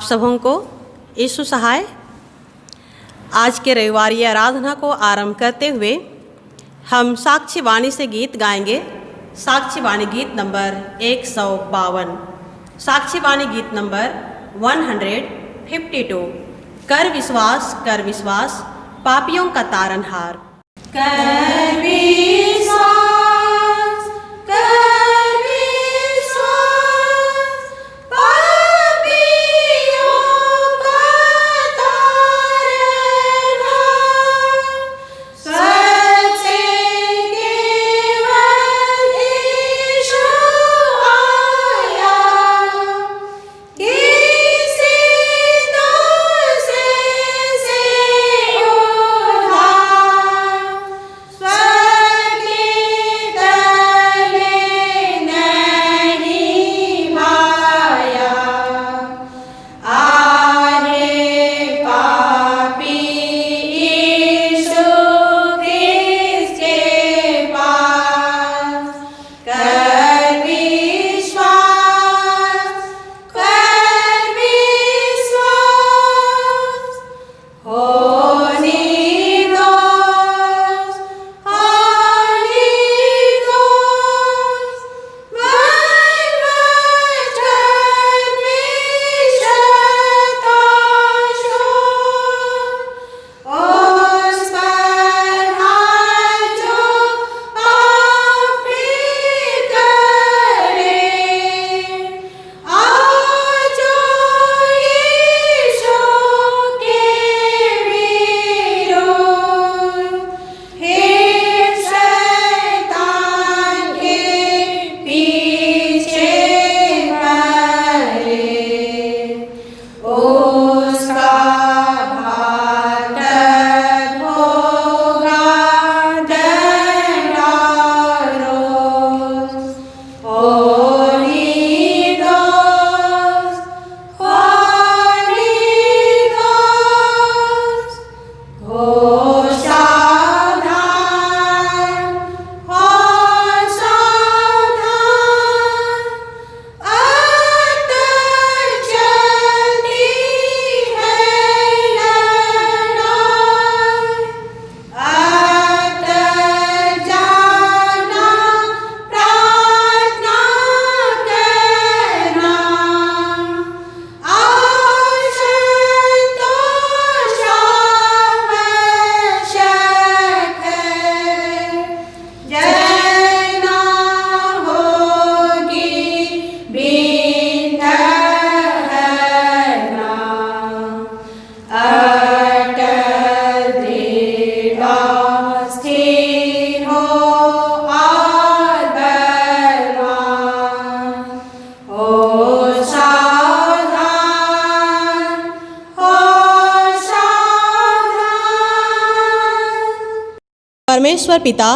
सबों को यीशु सहाय। आज के रविवारी आराधना को आरंभ करते हुए हम साक्षी वाणी से गीत गाएंगे। साक्षी वाणी गीत नंबर 152, साक्षी वाणी गीत नंबर 152। कर विश्वास पापियों का तारनहार। कर विश्वास परमेश्वर पिता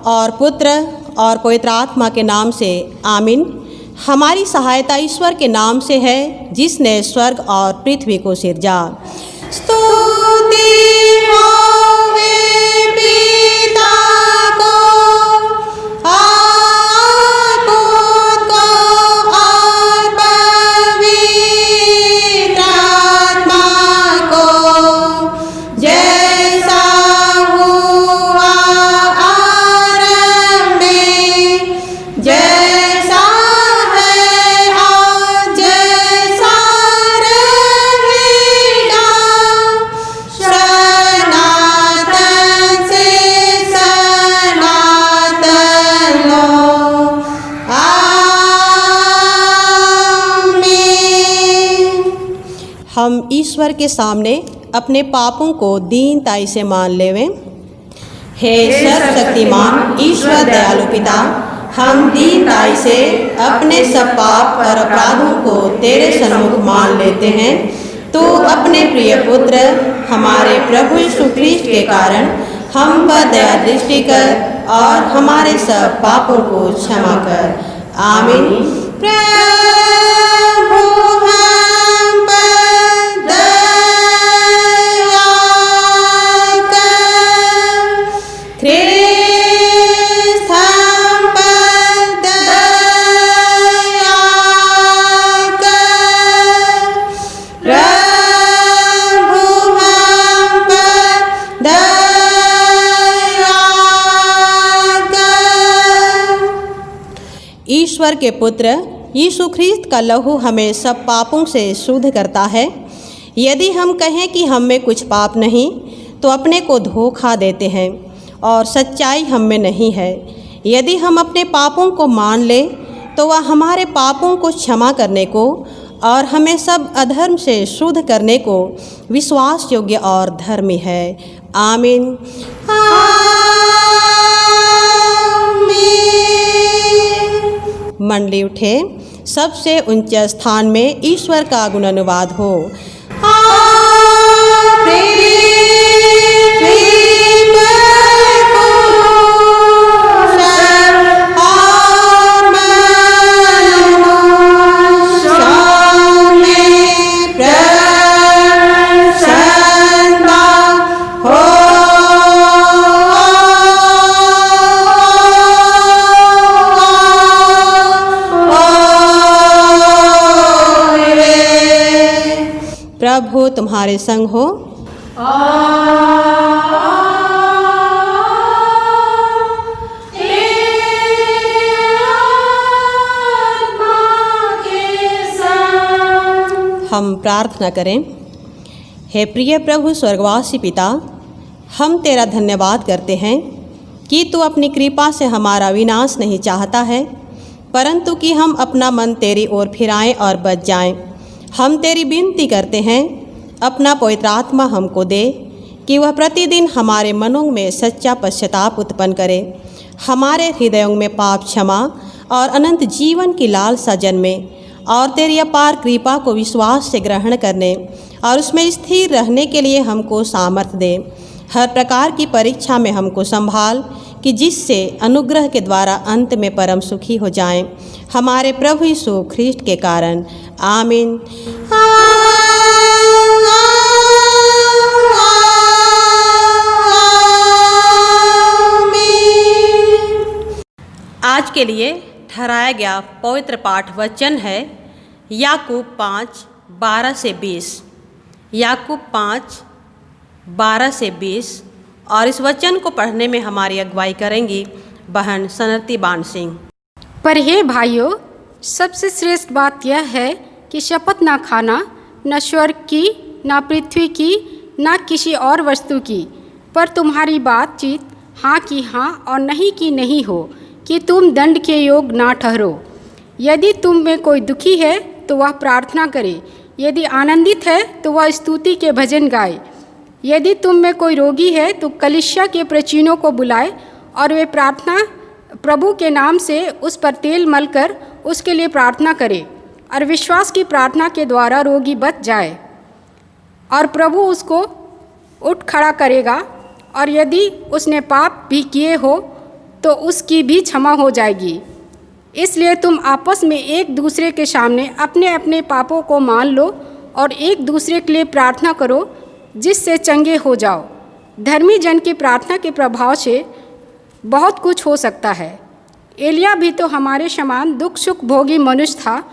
और पुत्र और पवित्र आत्मा के नाम से आमीन। हमारी सहायता ईश्वर के नाम से है जिसने स्वर्ग और पृथ्वी को सिरजा। स्तुति होवे पिता को और पुत्र को और पवित्र आत्मा को, जैसा हम ईश्वर के सामने अपने पापों को दीनताई से मान लेवें। हे सर्वशक्तिमान ईश्वर दयालु पिता, हम दीनताई से अपने सब पाप और अपराधों को तेरे सन्मुख मान लेते हैं। तो अपने प्रिय पुत्र हमारे प्रभु यीशु ख्रीष्ट के कारण हम पर दया दृष्टि कर और हमारे सब पापों को क्षमा कर। आमीन। Yeah. ईश्वर के पुत्र यीशु ख्रीस्त का लहू हमें सब पापों से शुद्ध करता है। यदि हम कहें कि हम में कुछ पाप नहीं तो अपने को धोखा देते हैं और सच्चाई हम में नहीं है। यदि हम अपने पापों को मान लें तो वह हमारे पापों को क्षमा करने को और हमें सब अधर्म से शुद्ध करने को विश्वास योग्य और धर्मी है। आमीन। मंडली उठे, सबसे ऊंचे स्थान में ईश्वर का गुण अनुवाद हो। प्रभु तुम्हारे संग हो। हम प्रार्थना करें। हे प्रिय प्रभु स्वर्गवासी पिता, हम तेरा धन्यवाद करते हैं कि तू अपनी कृपा से हमारा विनाश नहीं चाहता है, परंतु कि हम अपना मन तेरी ओर फिराएं और बच जाएं। हम तेरी विनती करते हैं, अपना पवित्र आत्मा हमको दे कि वह प्रतिदिन हमारे मनों में सच्चा पश्चाताप उत्पन्न करे, हमारे हृदयों में पाप क्षमा और अनंत जीवन की लालसा जन्मे और तेरी अपार कृपा को विश्वास से ग्रहण करने और उसमें स्थिर रहने के लिए हमको सामर्थ्य दे। हर प्रकार की परीक्षा में हमको संभाल कि जिससे अनुग्रह के द्वारा अंत में परम सुखी हो जाएं, हमारे प्रभु यीशु ख्रीस्ट के कारण। आमीन। आज के लिए ठहराया गया पवित्र पाठ वचन है याकूब 5:12 से 20। याकूब 5:12 से 20 और इस वचन को पढ़ने में हमारी अगुवाई करेंगी बहन सनती बाण सिंह। पर हे भाइयों, सबसे श्रेष्ठ बात यह है कि शपथ ना खाना, न स्वर्ग की, न पृथ्वी की, न किसी और वस्तु की, पर तुम्हारी बातचीत हाँ की हाँ और नहीं की नहीं हो, कि तुम दंड के योग ना ठहरो। यदि तुम में कोई दुखी है तो वह प्रार्थना करे, यदि आनंदित है तो वह स्तुति के भजन गाए। यदि तुम में कोई रोगी है तो कलीसिया के प्राचीनों को बुलाए और वे प्रार्थना प्रभु के नाम से उस पर तेल मलकर उसके लिए प्रार्थना करे, और विश्वास की प्रार्थना के द्वारा रोगी बच जाए और प्रभु उसको उठ खड़ा करेगा। और यदि उसने पाप भी किए हो तो उसकी भी क्षमा हो जाएगी। इसलिए तुम आपस में एक दूसरे के सामने अपने अपने पापों को मान लो और एक दूसरे के लिए प्रार्थना करो, जिससे चंगे हो जाओ। धर्मी जन की प्रार्थना के प्रभाव से बहुत कुछ हो सकता है। एलिया भी तो हमारे समान दुख सुख भोगी मनुष्य था,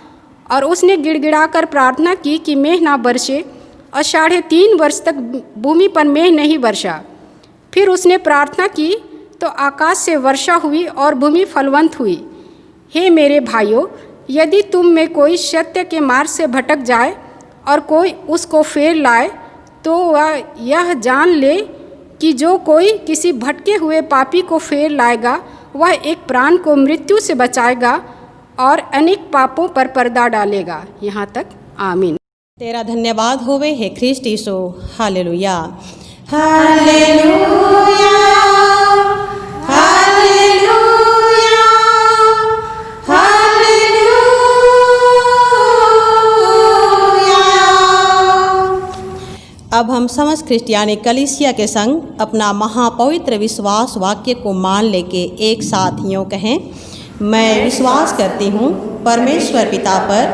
और उसने गिड़गिड़ाकर प्रार्थना की कि मेघ ना बरसे, और 3.5 वर्ष तक भूमि पर मेघ नहीं बरसा। फिर उसने प्रार्थना की तो आकाश से वर्षा हुई और भूमि फलवंत हुई। हे मेरे भाइयों, यदि तुम में कोई सत्य के मार्ग से भटक जाए और कोई उसको फेर लाए, तो वह यह जान ले कि जो कोई किसी भटके हुए पापी को फेर लाएगा, वह एक प्राण को मृत्यु से बचाएगा और अनेक पापों पर पर्दा डालेगा। यहाँ तक। आमीन। तेरा धन्यवाद होवे हे ख्रीष्ट यीशु। Hallelujah, hallelujah, hallelujah, hallelujah. अब हम समस्त क्रिस्टियानी कलीसिया के संग अपना महापवित्र विश्वास वाक्य को मान लेके एक साथ यूँ कहें। मैं विश्वास करती हूँ परमेश्वर पिता पर,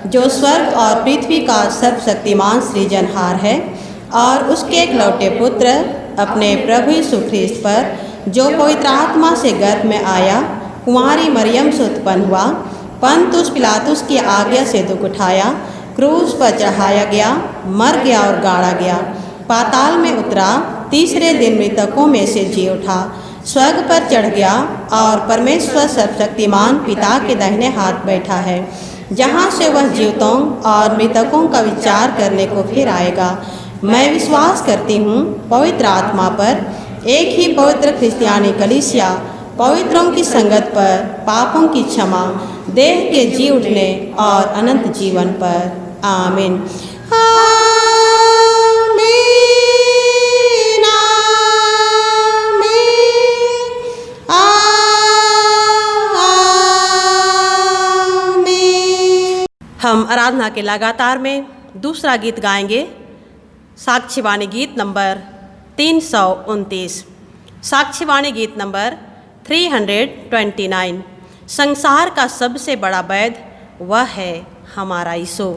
जो स्वर्ग और पृथ्वी का सर्वशक्तिमान सृजनहार है, और उसके एकलौते पुत्र अपने प्रभु यीशु ख्रीस्त पर, जो पवित्र आत्मा से गर्भ में आया, कुंवारी मरियम से उत्पन्न हुआ, पंतुस पिलातुस की आज्ञा से दुख उठाया, क्रूस पर चढ़ाया गया, मर गया और गाड़ा गया, पाताल में उतरा, तीसरे दिन मृतकों में से जी उठा, स्वर्ग पर चढ़ गया और परमेश्वर सर्वशक्तिमान पिता के दाहिने हाथ बैठा है, जहाँ से वह जीवितों और मृतकों का विचार करने को फिर आएगा। मैं विश्वास करती हूँ पवित्र आत्मा पर, एक ही पवित्र क्रिस्तियानी कलीसिया, पवित्रों की संगत पर, पापों की क्षमा, देह के जी उठने और अनंत जीवन पर। आमीन। हम आराधना के लगातार में दूसरा गीत गाएंगे, साक्षीवाणी गीत नंबर 329। साक्षीवाणी गीत नंबर 329। संसार का सबसे बड़ा वैद वह है हमारा यीशु।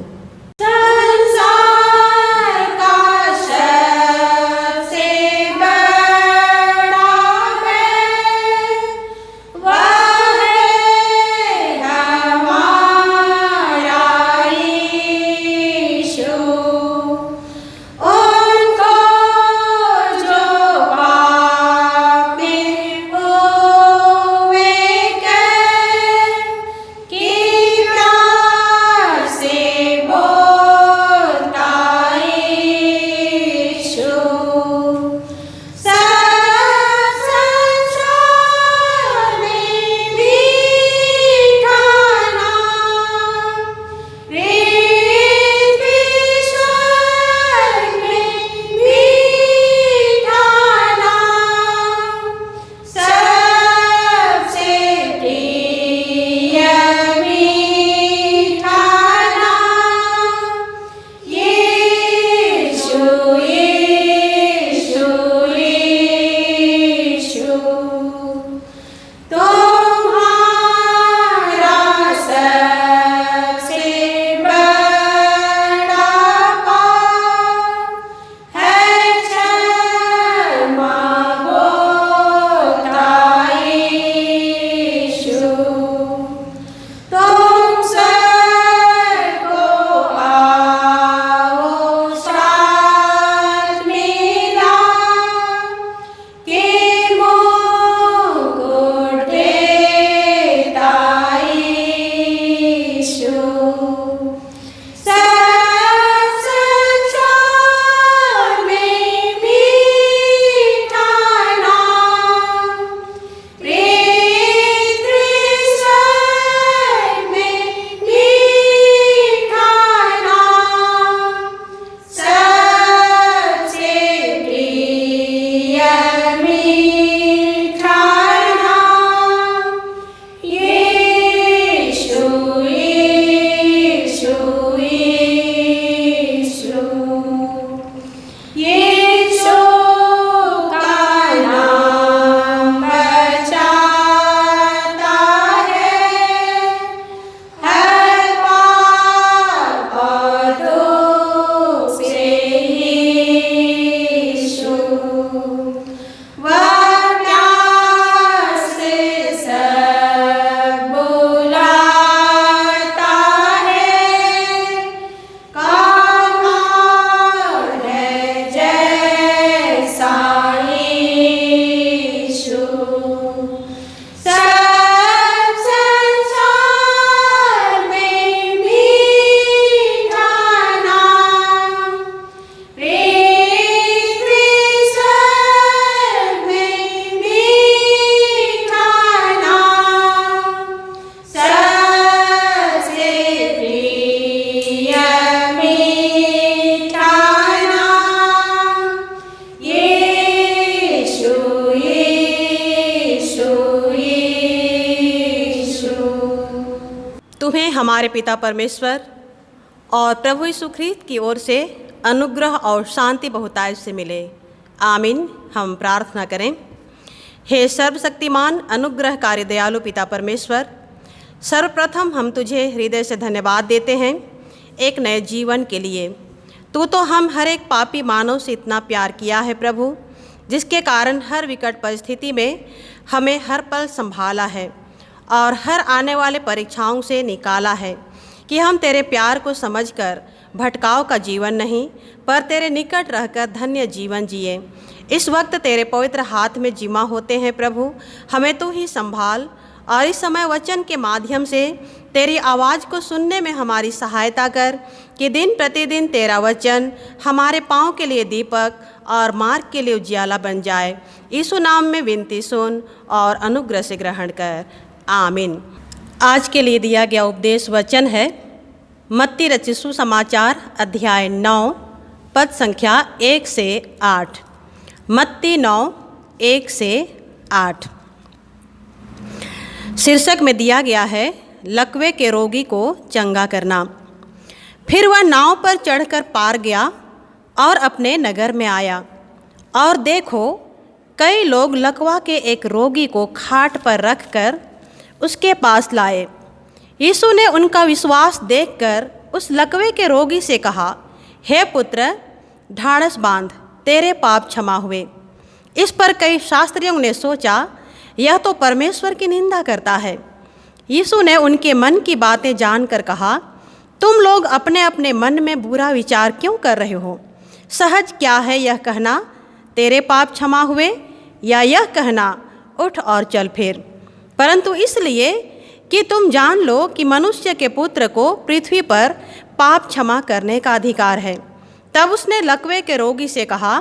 तुम्हें हमारे पिता परमेश्वर और प्रभु यीशु ख्रीस्त की ओर से अनुग्रह और शांति बहुतायत से मिले। आमीन। हम प्रार्थना करें। हे सर्वशक्तिमान अनुग्रहकारी दयालु पिता परमेश्वर, सर्वप्रथम हम तुझे हृदय से धन्यवाद देते हैं एक नए जीवन के लिए। तू तो हम हर एक पापी मानव से इतना प्यार किया है प्रभु, जिसके कारण हर विकट परिस्थिति में हमें हर पल संभाला है और हर आने वाले परीक्षाओं से निकाला है कि हम तेरे प्यार को समझकर भटकाव का जीवन नहीं पर तेरे निकट रहकर धन्य जीवन जिए। इस वक्त तेरे पवित्र हाथ में जिम्मा होते हैं प्रभु, हमें तू ही संभाल और इस समय वचन के माध्यम से तेरी आवाज़ को सुनने में हमारी सहायता कर कि दिन प्रतिदिन तेरा वचन हमारे पाँव के लिए दीपक और मार्ग के लिए उजियाला बन जाए। यीशु नाम में विनती सुन और अनुग्रह से ग्रहण कर, आमीन। आज के लिए दिया गया उपदेश वचन है मत्ती रचित सुसमाचार अध्याय 9 पद संख्या 1 से 8। मत्ती 9 1 से 8। शीर्षक में दिया गया है लकवे के रोगी को चंगा करना। फिर वह नाव पर चढ़कर पार गया और अपने नगर में आया, और देखो कई लोग लकवा के एक रोगी को खाट पर रखकर उसके पास लाए। यीशु ने उनका विश्वास देखकर उस लकवे के रोगी से कहा, हे पुत्र, ढाढ़स बांध, तेरे पाप क्षमा हुए। इस पर कई शास्त्रियों ने सोचा, यह तो परमेश्वर की निंदा करता है। यीशु ने उनके मन की बातें जानकर कहा, तुम लोग अपने अपने मन में बुरा विचार क्यों कर रहे हो? सहज क्या है यह कहना, तेरे पाप क्षमा हुए, या यह कहना, उठ और चल फिर? परंतु इसलिए कि तुम जान लो कि मनुष्य के पुत्र को पृथ्वी पर पाप क्षमा करने का अधिकार है। तब उसने लकवे के रोगी से कहा,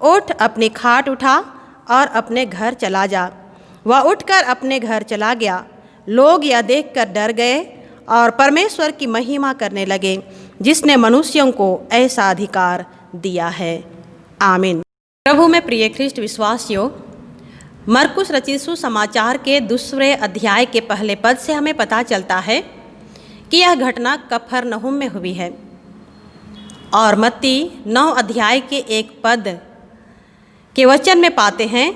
उठ, अपनी खाट उठा और अपने घर चला जा। वह उठकर अपने घर चला गया। लोग यह देखकर डर गए और परमेश्वर की महिमा करने लगे, जिसने मनुष्यों को ऐसा अधिकार दिया है। आमीन। प्रभु में प्रिय ख्रिस्ट विश्वासियों, मरकुस रचित सुसमाचार के 2 अध्याय के पहले पद से हमें पता चलता है कि यह घटना कफरनहूम में हुई है, और मत्ती 9 अध्याय के 1 पद के वचन में पाते हैं,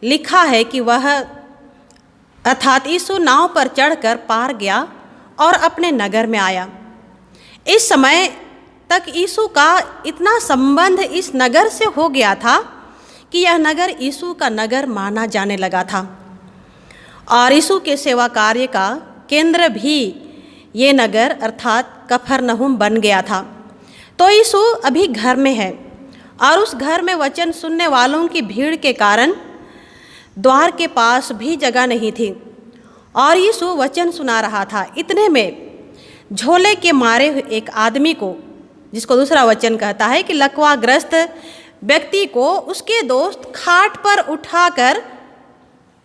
लिखा है कि वह अर्थात यीशु नाव पर चढ़कर पार गया और अपने नगर में आया। इस समय तक यीशु का इतना संबंध इस नगर से हो गया था कि यह नगर यीशु का नगर माना जाने लगा था, और यीशु के सेवा कार्य का केंद्र भी ये नगर अर्थात कफरनहूम बन गया था। तो यीशु अभी घर में है, और उस घर में वचन सुनने वालों की भीड़ के कारण द्वार के पास भी जगह नहीं थी, और यीशु वचन सुना रहा था। इतने में झोले के मारे हुए एक आदमी को, जिसको दूसरा वचन कहता है कि लकवाग्रस्त व्यक्ति को, उसके दोस्त खाट पर उठाकर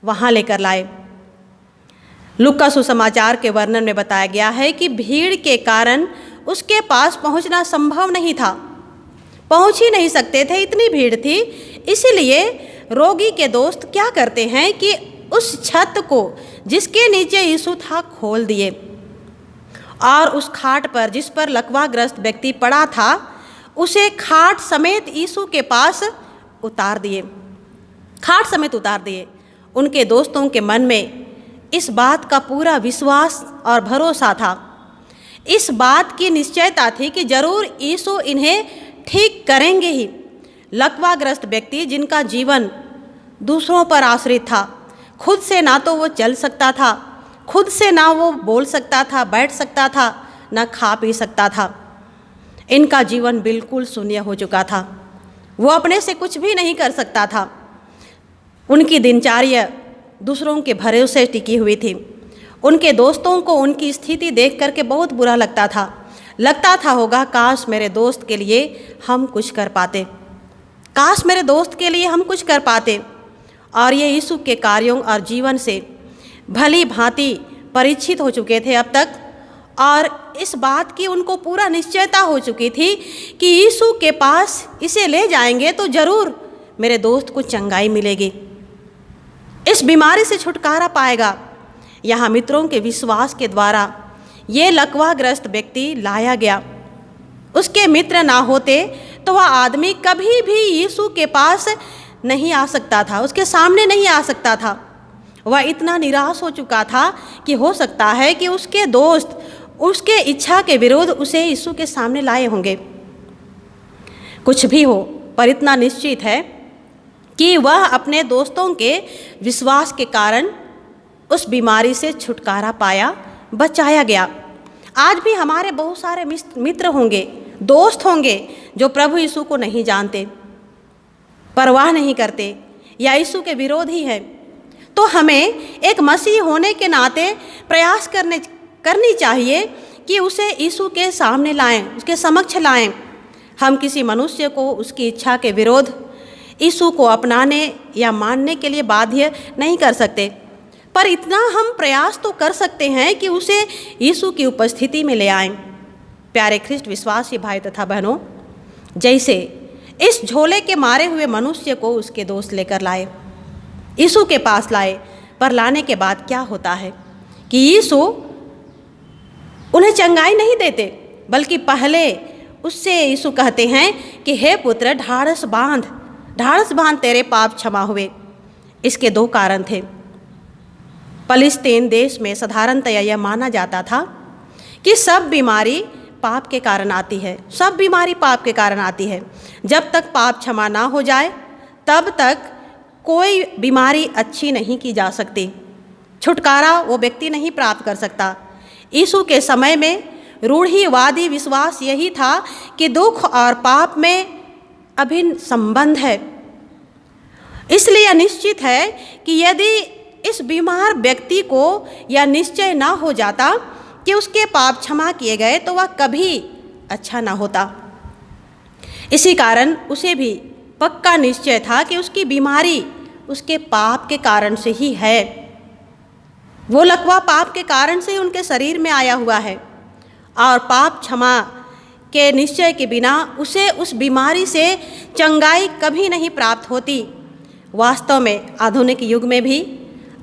वहाँ लेकर लाए। लूका सुसमाचार के वर्णन में बताया गया है कि भीड़ के कारण उसके पास पहुँचना संभव नहीं था, पहुँच ही नहीं सकते थे, इतनी भीड़ थी। इसीलिए रोगी के दोस्त क्या करते हैं कि उस छत को जिसके नीचे यीशु था खोल दिए, और उस खाट पर जिस पर लकवाग्रस्त व्यक्ति पड़ा था उसे खाट समेत यीशु के पास उतार दिए, खाट समेत उतार दिए। उनके दोस्तों के मन में इस बात का पूरा विश्वास और भरोसा था, इस बात की निश्चयता थी कि जरूर यीशु इन्हें ठीक करेंगे ही। लकवाग्रस्त व्यक्ति जिनका जीवन दूसरों पर आश्रित था, खुद से ना तो वो चल सकता था, खुद से ना वो बोल सकता था, बैठ सकता था, ना खा पी सकता था। इनका जीवन बिल्कुल शून्य हो चुका था, वो अपने से कुछ भी नहीं कर सकता था। उनकी दिनचर्या दूसरों के भरोसे टिकी हुई थी। उनके दोस्तों को उनकी स्थिति देख करके बहुत बुरा लगता था। लगता था होगा, काश मेरे दोस्त के लिए हम कुछ कर पाते, काश मेरे दोस्त के लिए हम कुछ कर पाते। और ये यीशु के कार्यों और जीवन से भली भांति परिचित हो चुके थे अब तक, और इस बात की उनको पूरा निश्चयता हो चुकी थी कि यीशु के पास इसे ले जाएंगे तो जरूर मेरे दोस्त को चंगाई मिलेगी, इस बीमारी से छुटकारा पाएगा। यहाँ मित्रों के विश्वास के द्वारा ये लकवाग्रस्त व्यक्ति लाया गया। उसके मित्र ना होते तो वह आदमी कभी भी यीशु के पास नहीं आ सकता था, उसके सामने नहीं आ सकता था। वह इतना निराश हो चुका था कि हो सकता है कि उसके दोस्त उसके इच्छा के विरुद्ध उसे यीशु के सामने लाए होंगे। कुछ भी हो, पर इतना निश्चित है कि वह अपने दोस्तों के विश्वास के कारण उस बीमारी से छुटकारा पाया, बचाया गया। आज भी हमारे बहुत सारे मित्र होंगे, दोस्त होंगे जो प्रभु यीशु को नहीं जानते, परवाह नहीं करते या यीशु के विरोधी हैं, तो हमें एक मसीह होने के नाते प्रयास करनी चाहिए कि उसे यीशु के सामने लाएं, उसके समक्ष लाएं। हम किसी मनुष्य को उसकी इच्छा के विरोध यीशु को अपनाने या मानने के लिए बाध्य नहीं कर सकते, पर इतना हम प्रयास तो कर सकते हैं कि उसे यीशु की उपस्थिति में ले आएं। प्यारे ख्रिस्ट विश्वासी भाई तथा बहनों, जैसे इस झोले के मारे हुए मनुष्य को उसके दोस्त लेकर लाए, यीशु के पास लाए, पर लाने के बाद क्या होता है कि यीशु उन्हें चंगाई नहीं देते, बल्कि पहले उससे यीशु कहते हैं कि हे पुत्र, ढाढ़स बांध, तेरे पाप क्षमा हुए। इसके दो कारण थे। फलस्तीन देश में साधारणतया यह माना जाता था कि सब बीमारी पाप के कारण आती है, सब बीमारी पाप के कारण आती है। जब तक पाप क्षमा ना हो जाए तब तक कोई बीमारी अच्छी नहीं की जा सकती, छुटकारा वो व्यक्ति नहीं प्राप्त कर सकता। यीशु के समय में रूढ़िवादी विश्वास यही था कि दुख और पाप में अभिन्न संबंध है। इसलिए निश्चित है कि यदि इस बीमार व्यक्ति को यह निश्चय ना हो जाता कि उसके पाप क्षमा किए गए तो वह कभी अच्छा ना होता। इसी कारण उसे भी पक्का निश्चय था कि उसकी बीमारी उसके पाप के कारण से ही है। वो लकवा पाप के कारण से ही उनके शरीर में आया हुआ है, और पाप क्षमा के निश्चय के बिना उसे उस बीमारी से चंगाई कभी नहीं प्राप्त होती। वास्तव में आधुनिक युग में भी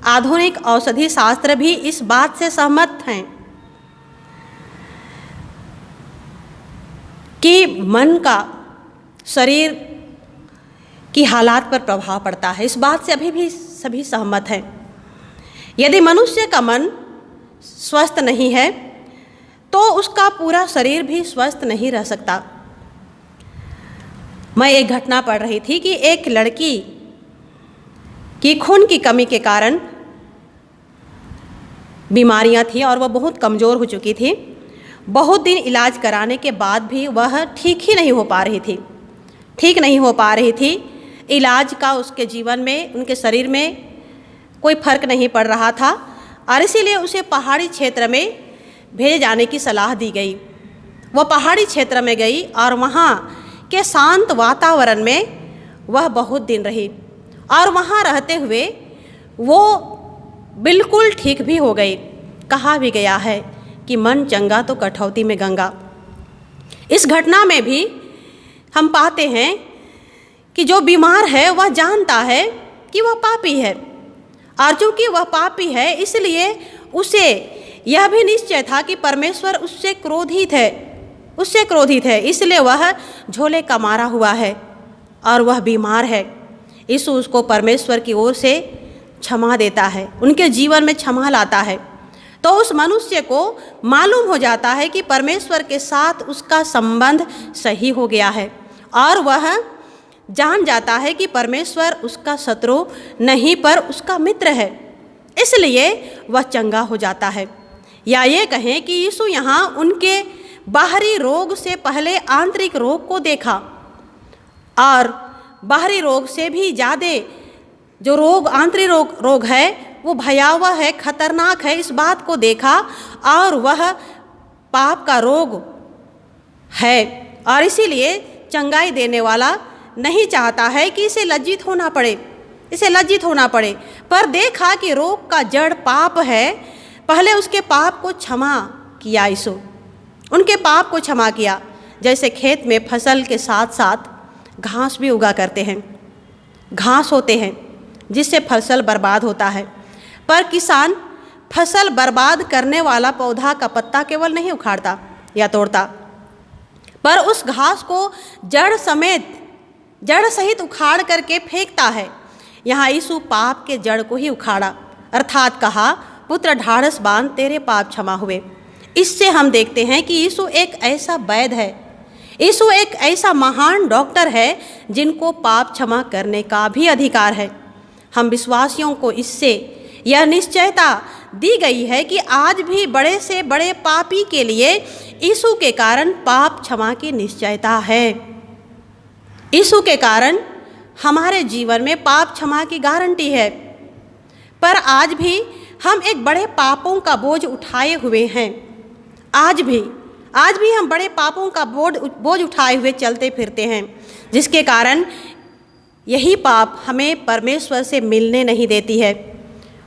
आधुनिक औषधि शास्त्र भी इस बात से सहमत हैं कि मन का शरीर की हालात पर प्रभाव पड़ता है। इस बात से अभी भी सभी सहमत हैं। यदि मनुष्य का मन स्वस्थ नहीं है तो उसका पूरा शरीर भी स्वस्थ नहीं रह सकता। मैं एक घटना पढ़ रही थी कि एक लड़की की खून की कमी के कारण बीमारियां थी और वह बहुत कमज़ोर हो चुकी थी। बहुत दिन इलाज कराने के बाद भी वह ठीक नहीं हो पा रही थी। इलाज का उसके जीवन में, उनके शरीर में कोई फर्क नहीं पड़ रहा था, और इसीलिए उसे पहाड़ी क्षेत्र में भेजे जाने की सलाह दी गई। वह पहाड़ी क्षेत्र में गई और वहाँ के शांत वातावरण में वह बहुत दिन रही, और वहाँ रहते हुए वो बिल्कुल ठीक भी हो गई। कहा भी गया है कि मन चंगा तो कठौती में गंगा। इस घटना में भी हम पाते हैं कि जो बीमार है वह जानता है कि वह पापी है, और चूँकि वह पापी है इसलिए उसे यह भी निश्चय था कि परमेश्वर उससे क्रोधित है, इसलिए वह झोले का मारा हुआ है और वह बीमार है। यीशु उसको परमेश्वर की ओर से क्षमा देता है, उनके जीवन में क्षमा लाता है। तो उस मनुष्य को मालूम हो जाता है कि परमेश्वर के साथ उसका संबंध सही हो गया है, और वह जान जाता है कि परमेश्वर उसका शत्रु नहीं पर उसका मित्र है, इसलिए वह चंगा हो जाता है। या ये कहें कि यीशु यहाँ उनके बाहरी रोग से पहले आंतरिक रोग को देखा, और बाहरी रोग से भी ज़्यादा जो रोग आंतरिक रोग है वो भयावह है, खतरनाक है, इस बात को देखा, और वह पाप का रोग है, और इसीलिए चंगाई देने वाला नहीं चाहता है कि इसे लज्जित होना पड़े, पर देखा कि रोग का जड़ पाप है। पहले उसके पाप को क्षमा किया यीशु, उनके पाप को क्षमा किया। जैसे खेत में फसल के साथ साथ घास भी उगा करते हैं, घास होते हैं जिससे फसल बर्बाद होता है, पर किसान फसल बर्बाद करने वाला पौधा का पत्ता केवल नहीं उखाड़ता या तोड़ता, पर उस घास को जड़ सहित उखाड़ करके फेंकता है। यहाँ यीशु पाप के जड़ को ही उखाड़ा, अर्थात कहा, पुत्र ढाढ़स बांध, तेरे पाप क्षमा हुए। इससे हम देखते हैं कि यीशु एक ऐसा वैद्य है, यीशु एक ऐसा महान डॉक्टर है जिनको पाप क्षमा करने का भी अधिकार है। हम विश्वासियों को इससे यह निश्चयता दी गई है कि आज भी बड़े से बड़े पापी के लिए यीशु के कारण पाप क्षमा की निश्चयता है। यीशु के कारण हमारे जीवन में पाप क्षमा की गारंटी है। पर आज भी हम एक बड़े पापों का बोझ उठाए हुए हैं। आज भी हम बड़े पापों का बोझ उठाए हुए चलते फिरते हैं, जिसके कारण यही पाप हमें परमेश्वर से मिलने नहीं देती है,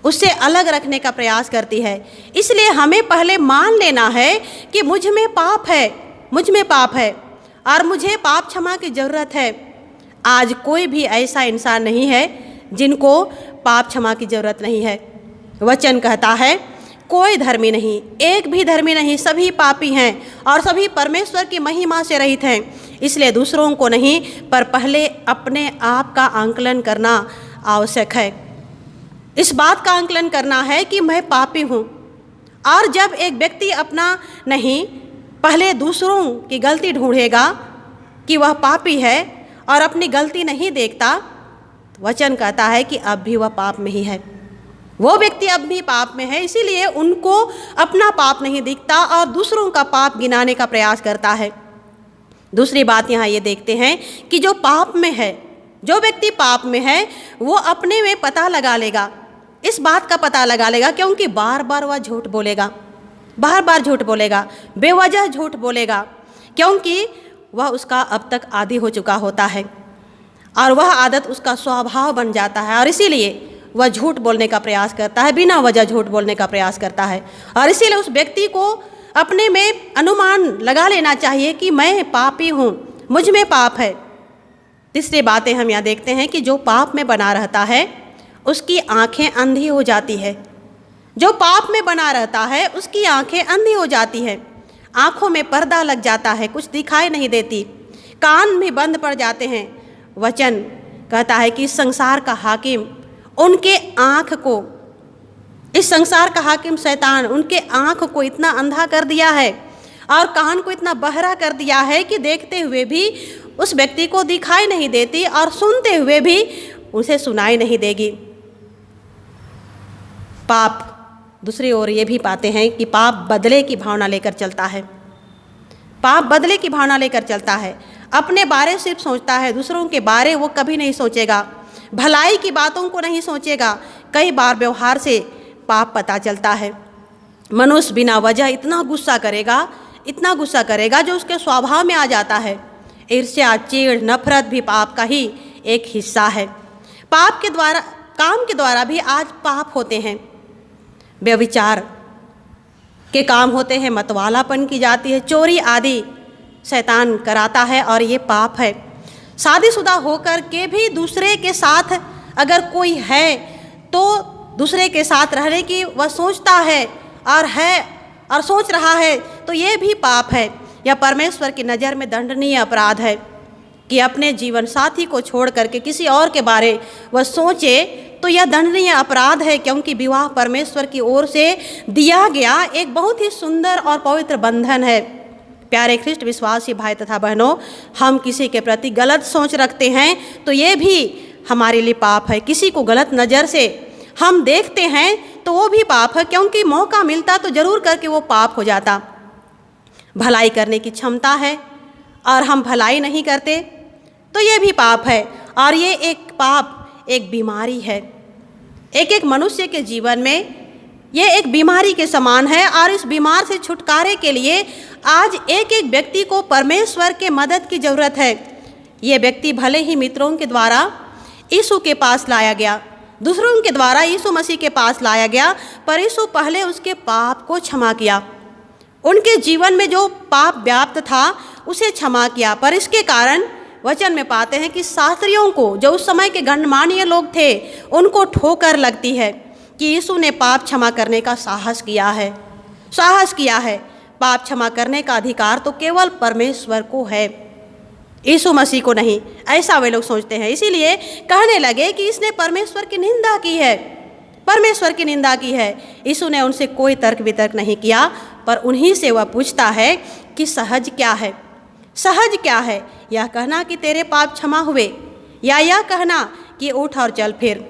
उससे अलग रखने का प्रयास करती है। इसलिए हमें पहले मान लेना है कि मुझ में पाप है और मुझे पाप क्षमा की ज़रूरत है। आज कोई भी ऐसा इंसान नहीं है जिनको पाप क्षमा की ज़रूरत नहीं है। वचन कहता है कोई धर्मी नहीं, एक भी धर्मी नहीं, सभी पापी हैं और सभी परमेश्वर की महिमा से रहित हैं। इसलिए दूसरों को नहीं, पर पहले अपने आप का आंकलन करना आवश्यक है। इस बात का आंकलन करना है कि मैं पापी हूँ। और जब एक व्यक्ति अपना नहीं, पहले दूसरों की गलती ढूंढेगा कि वह पापी है और अपनी गलती नहीं देखता, वचन कहता है कि अब भी वह पाप में ही है। वो व्यक्ति अब भी पाप में है, इसीलिए उनको अपना पाप नहीं दिखता और दूसरों का पाप गिनाने का प्रयास करता है। दूसरी बात यहाँ ये देखते हैं कि जो पाप में है, जो व्यक्ति पाप में है, वो अपने में पता लगा लेगा, इस बात का पता लगा लेगा, क्योंकि बार बार वह झूठ बोलेगा, बेवजह झूठ बोलेगा, क्योंकि वह उसका अब तक आदी हो चुका होता है और वह आदत उसका स्वभाव बन जाता है। और इसीलिए वह झूठ बोलने का प्रयास करता है, बिना वजह झूठ बोलने का प्रयास करता है। और इसीलिए उस व्यक्ति को अपने में अनुमान लगा लेना चाहिए कि मैं पापी हूँ, मुझ में पाप है। तीसरी बातें हम यहाँ देखते हैं कि जो पाप में बना रहता है उसकी आंखें अंधी हो जाती है। जो पाप में बना रहता है उसकी आंखें अंधी हो जाती है, आँखों में पर्दा लग जाता है, कुछ दिखाई नहीं देती, कान भी बंद पड़ जाते हैं। वचन कहता है कि संसार का हाकिम उनके आँख को, इस संसार का हाकिम शैतान उनके आँख को इतना अंधा कर दिया है और कान को इतना बहरा कर दिया है कि देखते हुए भी उस व्यक्ति को दिखाई नहीं देती और सुनते हुए भी उसे सुनाई नहीं देगी। पाप दूसरी ओर ये भी पाते हैं कि पाप बदले की भावना लेकर चलता है। पाप बदले की भावना लेकर चलता है, अपने बारे सिर्फ सोचता है, दूसरों के बारे वो कभी नहीं सोचेगा, भलाई की बातों को नहीं सोचेगा। कई बार व्यवहार से पाप पता चलता है। मनुष्य बिना वजह इतना गुस्सा करेगा जो उसके स्वभाव में आ जाता है। ईर्ष्या, चिढ़, नफरत भी पाप का ही एक हिस्सा है। पाप के द्वारा, काम के द्वारा भी आज पाप होते हैं। व्यभिचार के काम होते हैं, मतवालापन की जाती है, चोरी आदि शैतान कराता है और ये पाप है। शादीशुदा होकर के भी दूसरे के साथ अगर कोई है तो दूसरे के साथ रहने की वह सोचता है और सोच रहा है, तो ये भी पाप है। यह परमेश्वर की नज़र में दंडनीय अपराध है कि अपने जीवन साथी को छोड़ करके किसी और के बारे वह सोचे, तो यह दंडनीय अपराध है, क्योंकि विवाह परमेश्वर की ओर से दिया गया एक बहुत ही सुंदर और पवित्र बंधन है। प्यारे ख्रिस्ट विश्वासी भाई तथा बहनों, हम किसी के प्रति गलत सोच रखते हैं तो ये भी हमारे लिए पाप है। किसी को गलत नज़र से हम देखते हैं तो वो भी पाप है, क्योंकि मौका मिलता तो जरूर करके वो पाप हो जाता। भलाई करने की क्षमता है और हम भलाई नहीं करते तो ये भी पाप है। और ये एक पाप एक बीमारी है। एक मनुष्य के जीवन में ये एक बीमारी के समान है और इस बीमार से छुटकारे के लिए आज एक व्यक्ति को परमेश्वर के मदद की ज़रूरत है। ये व्यक्ति भले ही मित्रों के द्वारा यीशु के पास लाया गया, दूसरों के द्वारा यीशु मसीह के पास लाया गया, पर यीशु पहले उसके पाप को क्षमा किया। उनके जीवन में जो पाप व्याप्त था उसे क्षमा किया। पर इसके कारण वचन में पाते हैं कि शास्त्रियों को, जो उस समय के गणमान्य लोग थे, उनको ठोकर लगती है कि यीशु ने पाप क्षमा करने का साहस किया है। पाप क्षमा करने का अधिकार तो केवल परमेश्वर को है, यीशु मसीह को नहीं, ऐसा वे लोग सोचते हैं। इसीलिए कहने लगे कि इसने परमेश्वर की निंदा की है। यीशु ने उनसे कोई तर्क वितर्क नहीं किया, पर उन्हीं से वह पूछता है कि सहज क्या है, यह कहना कि तेरे पाप क्षमा हुए, या यह कहना कि उठ और चल फिर।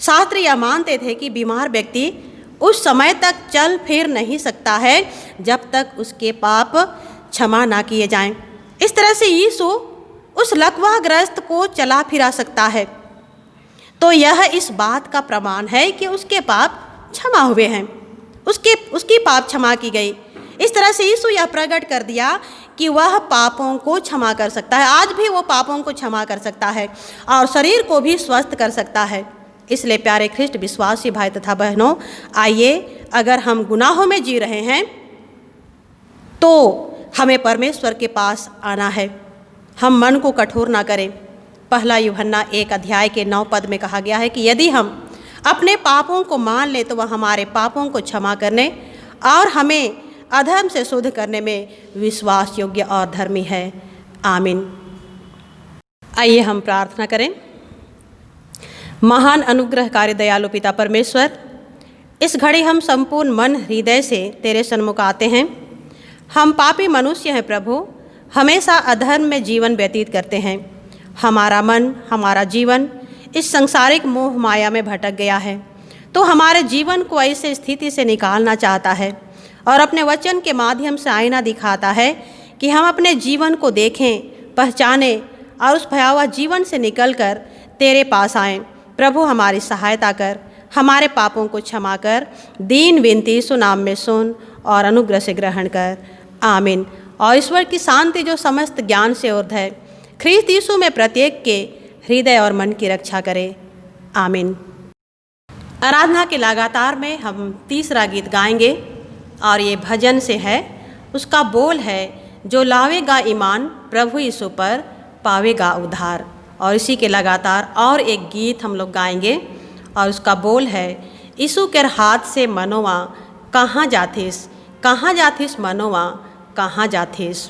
शास्त्री यह मानते थे कि बीमार व्यक्ति उस समय तक चल फिर नहीं सकता है जब तक उसके पाप क्षमा ना किए जाएं। इस तरह से यीशु उस लकवाग्रस्त को चला फिरा सकता है, तो यह इस बात का प्रमाण है कि उसके पाप क्षमा हुए हैं, उसकी पाप क्षमा की गई। इस तरह से यीशु यह प्रकट कर दिया कि वह पापों को क्षमा कर सकता है। आज भी वो पापों को क्षमा कर सकता है और शरीर को भी स्वस्थ कर सकता है। इसलिए प्यारे ख्रिस्ट विश्वासी भाई तथा बहनों, आइए, अगर हम गुनाहों में जी रहे हैं तो हमें परमेश्वर के पास आना है। हम मन को कठोर ना करें। पहला यूहन्ना 1 अध्याय के 9 पद में कहा गया है कि यदि हम अपने पापों को मान लें तो वह हमारे पापों को क्षमा करने और हमें अधर्म से शुद्ध करने में विश्वास योग्य और धर्मी है। आमीन। आइए हम प्रार्थना करें। महान अनुग्रहकारी दयालु पिता परमेश्वर, इस घड़ी हम संपूर्ण मन हृदय से तेरे सन्मुख आते हैं। हम पापी मनुष्य हैं प्रभु, हमेशा अधर्म में जीवन व्यतीत करते हैं। हमारा मन, हमारा जीवन इस सांसारिक मोह माया में भटक गया है, तो हमारे जीवन को ऐसे स्थिति से निकालना चाहता है और अपने वचन के माध्यम से आईना दिखाता है कि हम अपने जीवन को देखें, पहचानें और उस भयावह जीवन से निकलकर तेरे पास आएं। प्रभु, हमारी सहायता कर, हमारे पापों को क्षमा कर, दीन विनती यीशु नाम में सुन और अनुग्रह से ग्रहण कर। आमीन। और ईश्वर की शांति जो समस्त ज्ञान से ऊर्ध्व है, ख्रीस्त यीशु में प्रत्येक के हृदय और मन की रक्षा करे। आमीन। आराधना के लगातार में हम तीसरा गीत गाएंगे और ये भजन से है। उसका बोल है, जो लावेगा ईमान प्रभु यीशु पर पावेगा उद्धार। और इसी के लगातार और एक गीत हम लोग गाएंगे और उसका बोल है, यीशु के हाथ से मनोवा कहाँ जाथिस, कहाँ जाथिस मनोवा कहाँ जाथिस।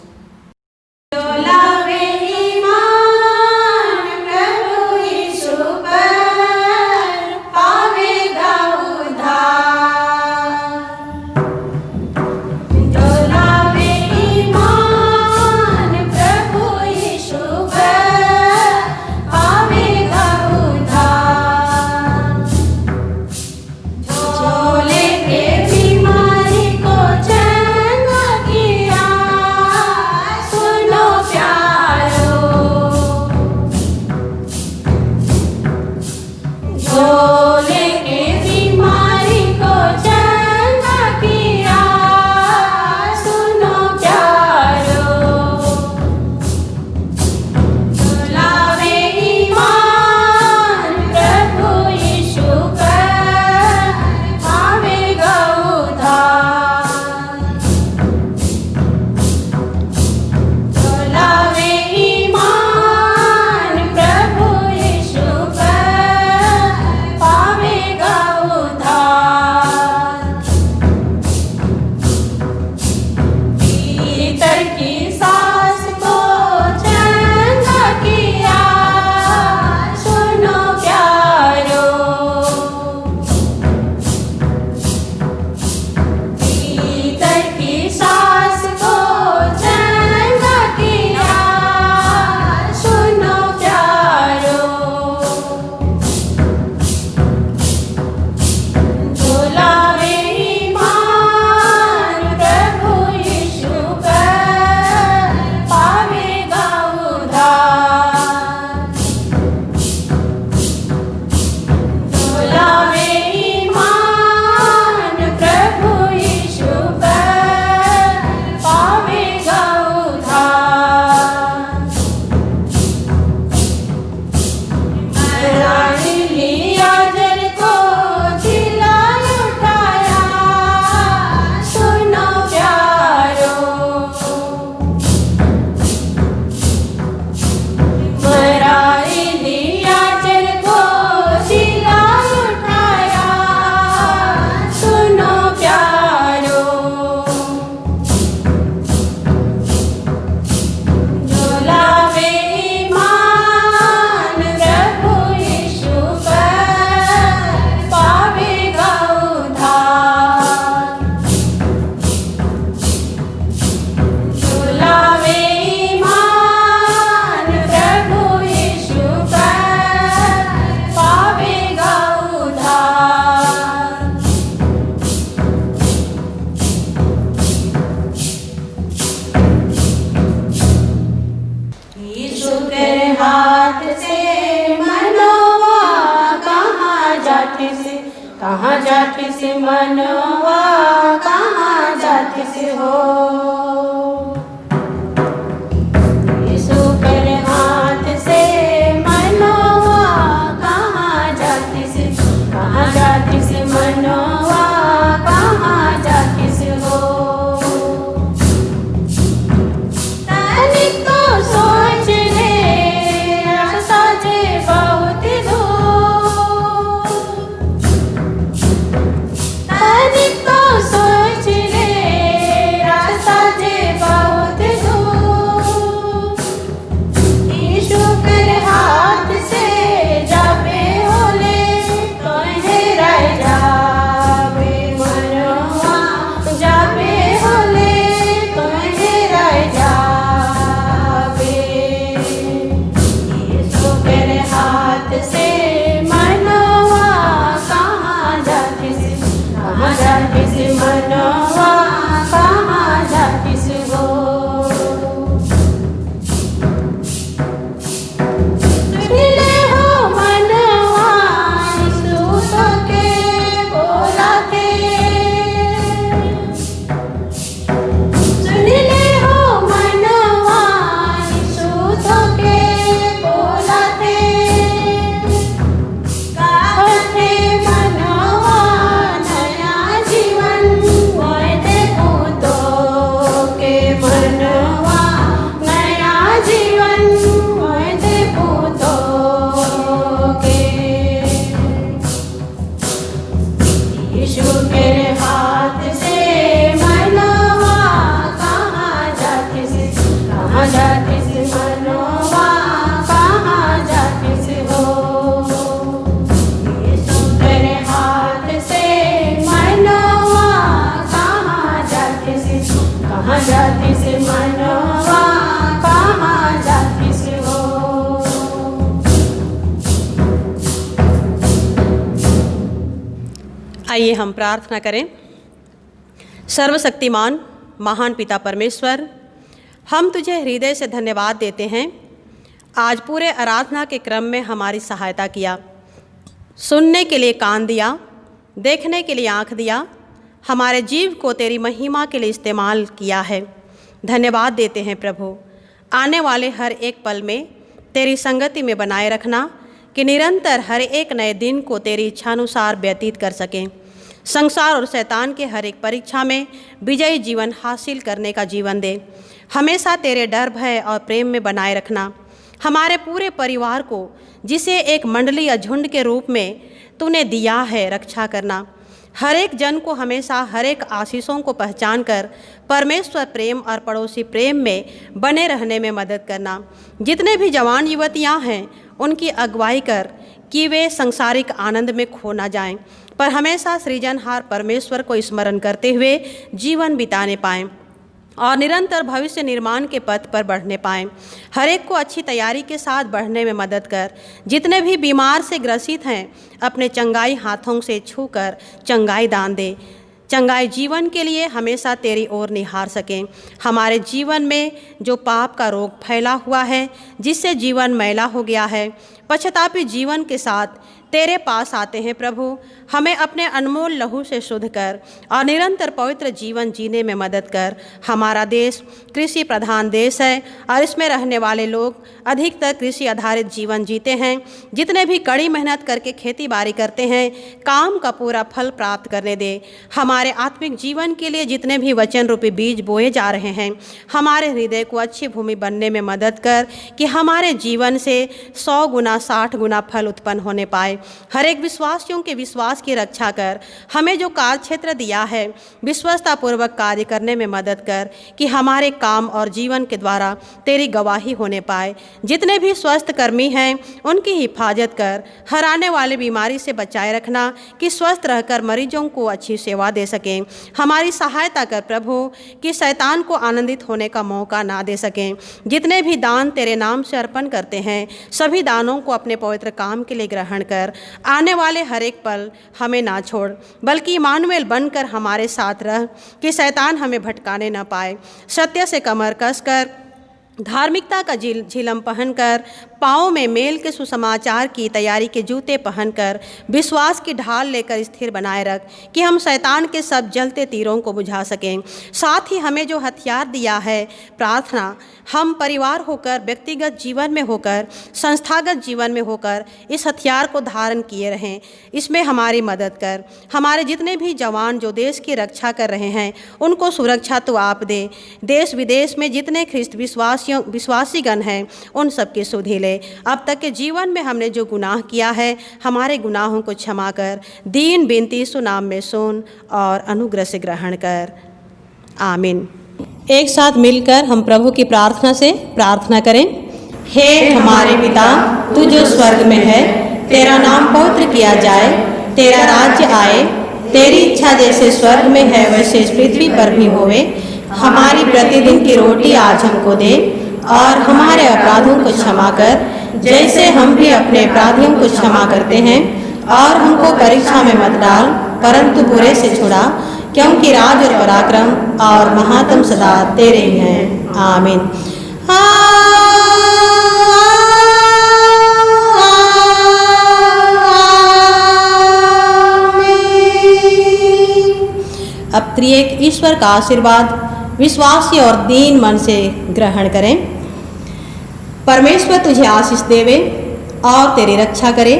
कहाँ जाति से मनवा कहाँ जाति से हो। यीशु कर हाथ से मनवा कहाँ जाति से, कहाँ जाति से मनवा कहाँ जाति से हो। तनिक तो सोच ले रास्ता जे बहुत दूर, तनिक तो सोच ले रास्ता जे बहुत दूर। यीशु कर हाथ से जाबे होले तोहे रह जाबे मनवा, जाबे होले तोहे रह जाबे। यीशु कर हाथ से मनवा कहाँ जाति से, कहाँ जाति से मनवा कहाँ जाति से हो। सुनिले हो मनवा यीशु तोके बोलाते, सुनिले हो मनवा यीशु तोके बोलाते। कहते मनवा नया जीवन मोय देखूं तोके, मनवा नया जीवन मोय देखूं तोके। यीशु के हाथ से मनवा कहाँ जाति से, कहाँ जाति से मनवा कहाँ जाति से हो। यीशु के हाथ से मनवा कहाँ जाति से, कहाँ जाति से मनवा कहाँ जाति से हो। आइए हम प्रार्थना करें। सर्वशक्तिमान महान पिता परमेश्वर, हम तुझे हृदय से धन्यवाद देते हैं। आज पूरे आराधना के क्रम में हमारी सहायता किया, सुनने के लिए कान दिया, देखने के लिए आँख दिया, हमारे जीव को तेरी महिमा के लिए इस्तेमाल किया है। धन्यवाद देते हैं प्रभु। आने वाले हर एक पल में तेरी संगति में बनाए रखना कि निरंतर हर एक नए दिन को तेरी इच्छानुसार व्यतीत कर सकें। संसार और शैतान के हर एक परीक्षा में विजयी जीवन हासिल करने का जीवन दे। हमेशा तेरे डर, भय और प्रेम में बनाए रखना। हमारे पूरे परिवार को, जिसे एक मंडली या झुंड के रूप में तूने दिया है, रक्षा करना। हर एक जन को हमेशा हर एक आशीषों को पहचान कर परमेश्वर प्रेम और पड़ोसी प्रेम में बने रहने में मदद करना। जितने भी जवान युवतियां हैं उनकी अगुवाई कर कि वे संसारिक आनंद में खो ना जाएं, पर हमेशा सृजनहार परमेश्वर को स्मरण करते हुए जीवन बिताने पाएं और निरंतर भविष्य निर्माण के पथ पर बढ़ने पाएं। हर एक को अच्छी तैयारी के साथ बढ़ने में मदद कर। जितने भी बीमार से ग्रसित हैं अपने चंगाई हाथों से छूकर चंगाई दान दे। चंगाई जीवन के लिए हमेशा तेरी ओर निहार सकें। हमारे जीवन में जो पाप का रोग फैला हुआ है, जिससे जीवन मैला हो गया है, पश्चातापी जीवन के साथ तेरे पास आते हैं प्रभु। हमें अपने अनमोल लहू से शुद्ध कर और निरंतर पवित्र जीवन जीने में मदद कर। हमारा देश कृषि प्रधान देश है और इसमें रहने वाले लोग अधिकतर कृषि आधारित जीवन जीते हैं। जितने भी कड़ी मेहनत करके खेती बाड़ी करते हैं, काम का पूरा फल प्राप्त करने दे। हमारे आत्मिक जीवन के लिए जितने भी वचन रूपी बीज बोए जा रहे हैं, हमारे हृदय को अच्छी भूमि बनने में मदद कर कि हमारे जीवन से 100 गुना 60 गुना फल उत्पन्न होने पाए। हर एक विश्वासियों के विश्वास की रक्षा कर। हमें जो कार्य क्षेत्र दिया है, विश्वस्ततापूर्वक कार्य करने में मदद कर कि हमारे काम और जीवन के द्वारा तेरी गवाही होने पाए। जितने भी स्वस्थ कर्मी हैं उनकी हिफाजत कर। हर आने वाले बीमारी से बचाए रखना कि स्वस्थ रहकर मरीजों को अच्छी सेवा दे सकें। हमारी सहायता कर प्रभु कि शैतान को आनंदित होने का मौका ना दे सकें। जितने भी दान तेरे नाम से अर्पण करते हैं, सभी दानों को अपने पवित्र काम के लिए ग्रहण कर। आने वाले हर एक पल हमें ना छोड़, बल्कि इमानुएल बनकर हमारे साथ रह कि शैतान हमें भटकाने न पाए। सत्य से कमर कसकर, धार्मिकता का झिलम पहनकर पाँव में मेल के सुसमाचार की तैयारी के जूते पहनकर विश्वास की ढाल लेकर स्थिर बनाए रख कि हम शैतान के सब जलते तीरों को बुझा सकें। साथ ही हमें जो हथियार दिया है प्रार्थना, हम परिवार होकर, व्यक्तिगत जीवन में होकर, संस्थागत जीवन में होकर इस हथियार को धारण किए रहें। इसमें हमारी मदद कर। हमारे जितने भी जवान जो देश की रक्षा कर रहे हैं उनको सुरक्षा तो आप दे। देश विदेश में जितने ख्रिस्त विश्वासीगण हैं उन सबकी सुधि ले। अब तक के जीवन में हमने जो गुनाह किया है हमारे गुनाहों को क्षमा कर। दीन बिनती यीशु नाम में सुन और अनुग्रह से ग्रहण कर। आमीन। एक साथ मिलकर हम प्रभु की प्रार्थना से प्रार्थना करें। हे हमारे पिता, तू जो स्वर्ग में है, तेरा नाम पवित्र किया जाए, तेरा राज्य आए, तेरी इच्छा जैसे स्वर्ग में है वैसे इस पृथ्वी पर भी होवे। हमारी प्रतिदिन की रोटी आज हमको दे और हमारे अपराधों को क्षमा कर जैसे हम भी अपने अपराधियों को क्षमा करते हैं। और हमको परीक्षा में मत डाल परंतु बुरे से छुड़ा, क्योंकि राज और पराक्रम और महात्म सदा तेरे ही हैं। आमीन। अब त्रिएक ईश्वर का आशीर्वाद विश्वासी और दीन मन से ग्रहण करें। परमेश्वर तुझे आशीष देवे और तेरी रक्षा करे।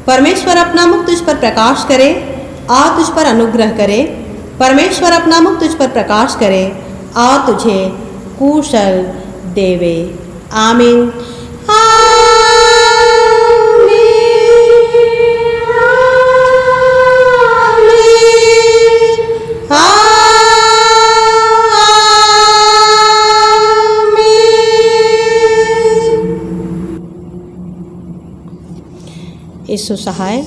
परमेश्वर अपना मुख तुझ पर प्रकाश करे और तुझ पर अनुग्रह करे। परमेश्वर अपना मुख तुझ पर प्रकाश करे और तुझे कुशल देवे। आमीन। यीशु सहाय।